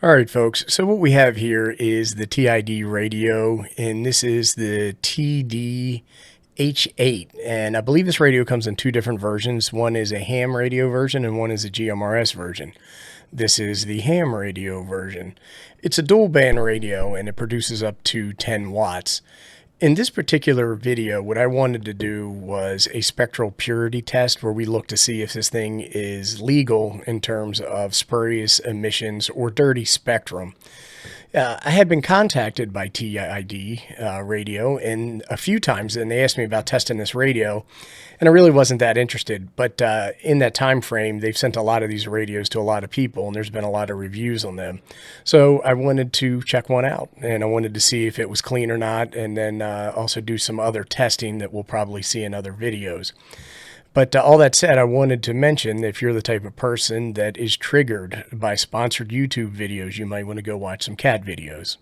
All right, folks. So what we have here is the TIDRadio, and this is the TD-H8. And I believe this radio comes in two different versions. One is a ham radio version and one is a GMRS version. This is the ham radio version. It's a dual band radio and it produces up to 10 watts. In this particular video, what I wanted to do was a spectral purity test where we look to see if this thing is legal in terms of spurious emissions or dirty spectrum. I had been contacted by TID Radio and a few times, and they asked me about testing this radio, and I really wasn't that interested. But in that time frame, they've sent a lot of these radios to a lot of people, and there's been a lot of reviews on them. So I wanted to check one out, and I wanted to see if it was clean or not, and then also do some other testing that we'll probably see in other videos. But all that said, I wanted to mention that if you're the type of person that is triggered by sponsored YouTube videos, you might want to go watch some cat videos.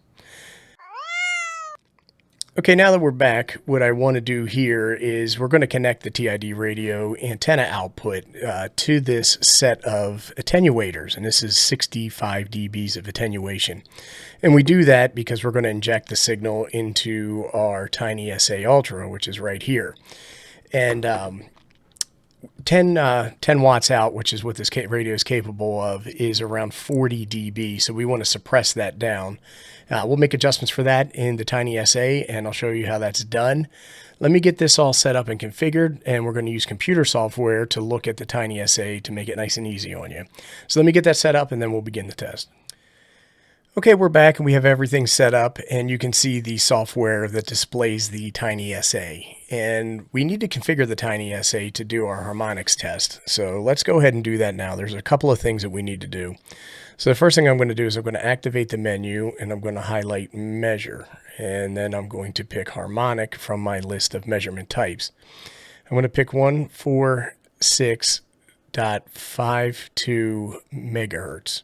Okay, now that we're back, what I want to do here is we're going to connect the TIDRadio antenna output to this set of attenuators, and this is 65 dBs of attenuation. And we do that because we're going to inject the signal into our Tiny SA Ultra, which is right here. And 10 watts out, which is what this radio is capable of, is around 40 dB. So we want to suppress that down. We'll make adjustments for that in the Tiny SA, and I'll show you how that's done. Let me get this all set up and configured, and we're going to use computer software to look at the Tiny SA to make it nice and easy on you. So let me get that set up, and then we'll begin the test. Okay, we're back and we have everything set up, and you can see the software that displays the Tiny SA. And we need to configure the Tiny SA to do our harmonics test. So let's go ahead and do that now. There's a couple of things that we need to do. So the first thing I'm going to do is I'm going to activate the menu, and I'm going to highlight measure. And then I'm going to pick harmonic from my list of measurement types. I'm going to pick 146.52 megahertz.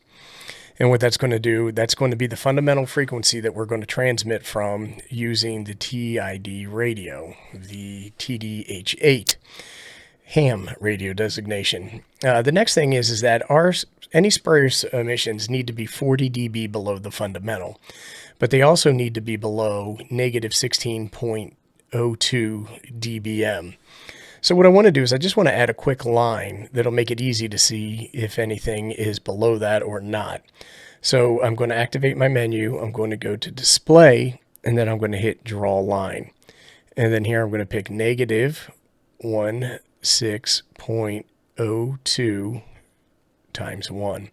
And what that's going to do, that's going to be the fundamental frequency that we're going to transmit from using the TIDRadio, the TD-H8 HAM radio designation. The next thing is that any spurious emissions need to be 40 dB below the fundamental, but they also need to be below negative 16.02 dBm. So what I want to do is I just want to add a quick line that'll make it easy to see if anything is below that or not. So I'm going to activate my menu. I'm going to go to display, and then I'm going to hit draw line. And then here I'm going to pick negative 16.02 times 1.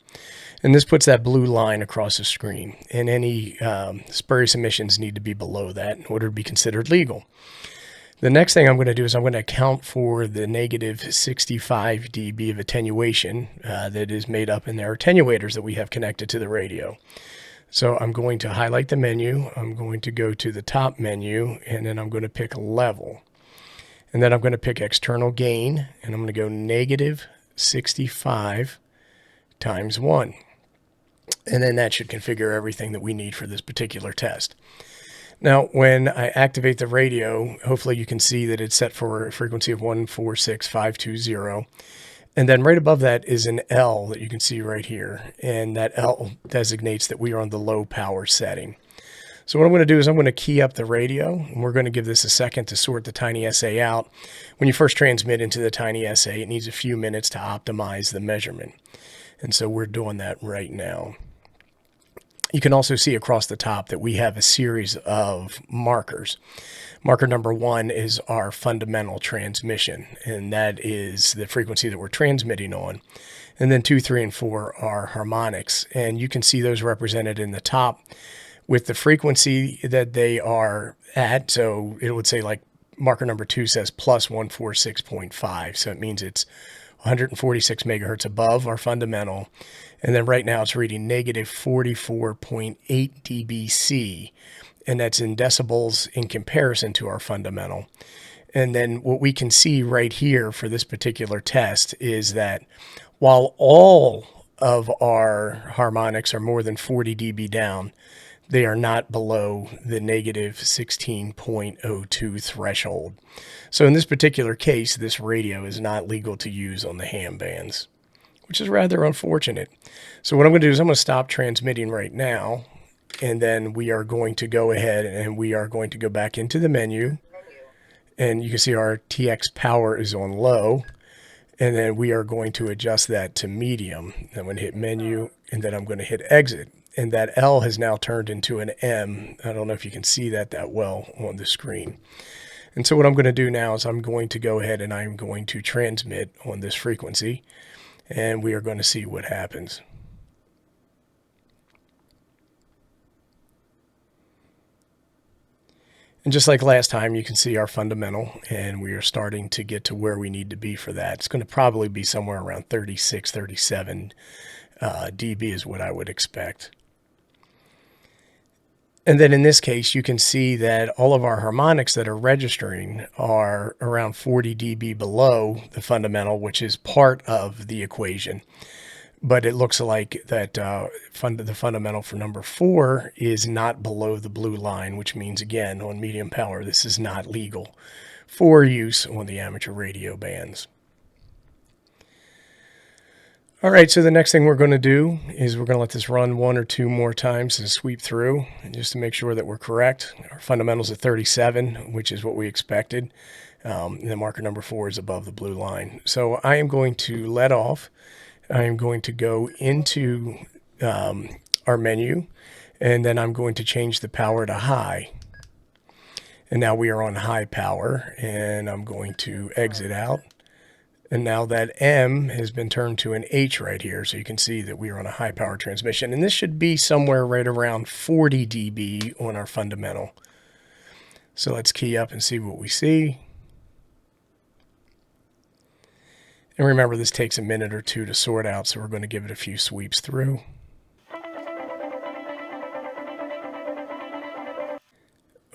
And this puts that blue line across the screen. And any spurious emissions need to be below that in order to be considered legal. The next thing I'm going to do is I'm going to account for the negative 65 dB of attenuation that is made up in their attenuators that we have connected to the radio. So I'm going to highlight the menu. I'm going to go to the top menu, and then I'm going to pick level. And then I'm going to pick external gain, and I'm going to go negative 65 times 1. And then that should configure everything that we need for this particular test. Now, when I activate the radio, hopefully you can see that it's set for a frequency of 146.520. And then right above that is an L that you can see right here. And that L designates that we are on the low power setting. So what I'm going to do is I'm going to key up the radio, and we're going to give this a second to sort the Tiny SA out. When you first transmit into the Tiny SA, it needs a few minutes to optimize the measurement. And so we're doing that right now. You can also see across the top that we have a series of markers. Marker number 1 is our fundamental transmission, and that is the frequency that we're transmitting on. And then 2, 3, and 4 are harmonics, and you can see those represented in the top with the frequency that they are at. So it would say, like, marker number 2 says plus 146.5, so it means it's 146 megahertz above our fundamental. And then right now it's reading negative 44.8 dBc, and that's in decibels in comparison to our fundamental. And then what we can see right here for this particular test is that while all of our harmonics are more than 40 dB down, they are not below the negative 16.02 threshold. So in this particular case, this radio is not legal to use on the ham bands. which is rather unfortunate. So what I'm going to do is I'm going to stop transmitting right now, and then we are going to go ahead and we are going to go back into the menu, and you can see our TX power is on low, and then we are going to adjust that to medium. I'm going to hit menu, and then I'm going to hit exit, and that L has now turned into an M. I don't know if you can see that well on the screen. And so what I'm going to do now is I'm going to go ahead and I'm going to transmit on this frequency, and we are going to see what happens. And just like last time, you can see our fundamental, and we are starting to get to where we need to be for that. It's going to probably be somewhere around 36, 37 dB is what I would expect. And then in this case, you can see that all of our harmonics that are registering are around 40 dB below the fundamental, which is part of the equation. But it looks like that the fundamental for number 4 is not below the blue line, which means, again, on medium power, this is not legal for use on the amateur radio bands. All right, so the next thing we're going to do is we're going to let this run 1 or 2 more times and sweep through, and just to make sure that we're correct. Our fundamental's at 37, which is what we expected. And the marker number 4 is above the blue line. So I am going to let off. I am going to go into our menu, and then I'm going to change the power to high. And now we are on high power, and I'm going to exit out. And now that M has been turned to an H right here, so you can see that we are on a high power transmission. And this should be somewhere right around 40 dB on our fundamental. So let's key up and see what we see. And remember, this takes a minute or two to sort out, so we're going to give it a few sweeps through.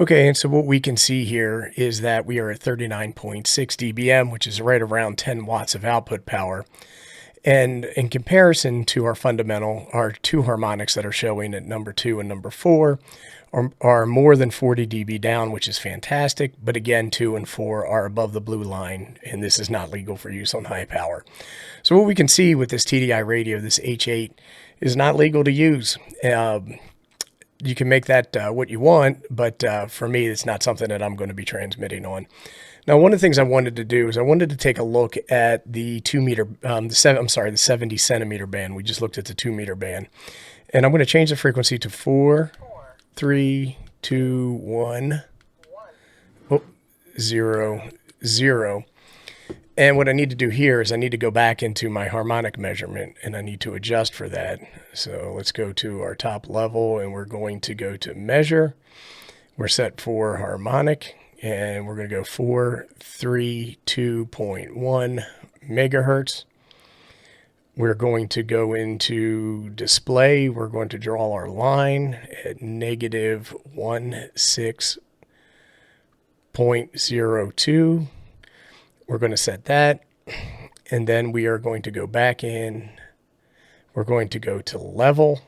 Okay, and so what we can see here is that we are at 39.6 dBm, which is right around 10 watts of output power. And in comparison to our fundamental, our 2 harmonics that are showing at number 2 and number 4 are more than 40 dB down, which is fantastic. But again, 2 and 4 are above the blue line, and this is not legal for use on high power. So what we can see with this TDI-radio, this H8, is not legal to use. You can make that what you want, but for me, it's not something that I'm going to be transmitting on. Now, one of the things I wanted to do is I wanted to take a look at the 70 centimeter band. We just looked at the 2 meter band, and I'm going to change the frequency to 4, 3, 2, 1, 0, 0. And what I need to do here is I need to go back into my harmonic measurement, and I need to adjust for that. So let's go to our top level, and we're going to go to measure. We're set for harmonic, and we're going to go 432.1 megahertz. We're going to go into display. We're going to draw our line at negative 16.02. We're going to set that, and then we are going to go back in. We're going to go to level.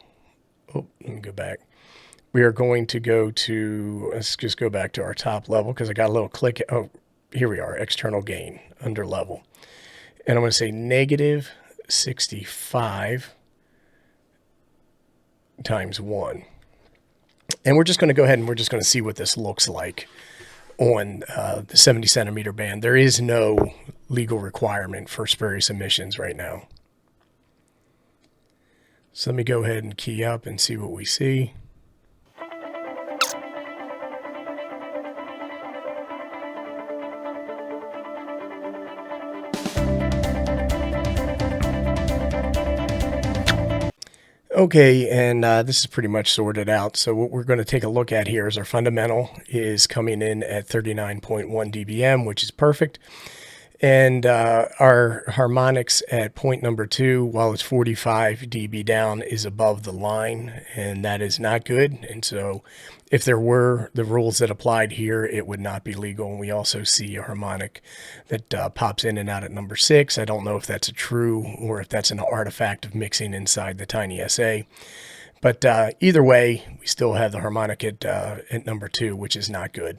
Oh, let me go back. We are going to go to, let's just go back to our top level because I got a little click. Oh, here we are, external gain under level. And I'm going to say negative 65 times 1. And we're just going to go ahead and we're just going to see what this looks like on the 70 centimeter band. There is no legal requirement for spurious emissions right now. So let me go ahead and key up and see what we see. Okay, and this is pretty much sorted out. So what we're going to take a look at here is our fundamental is coming in at 39.1 dBm, which is perfect. And our harmonics at point number 2, while it's 45 dB down, is above the line, and that is not good. And so if there were the rules that applied here, it would not be legal. And we also see a harmonic that pops in and out at number 6. I don't know if that's a true or if that's an artifact of mixing inside the tiny SA. But either way, we still have the harmonic at number 2, which is not good.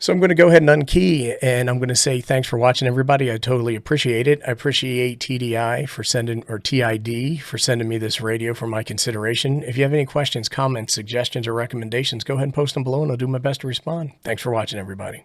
So I'm going to go ahead and unkey, and I'm going to say thanks for watching, everybody. I totally appreciate it. I appreciate TDI for sending, or TID for sending me this radio for my consideration. If you have any questions, comments, suggestions, or recommendations, go ahead and post them below, and I'll do my best to respond. Thanks for watching, everybody.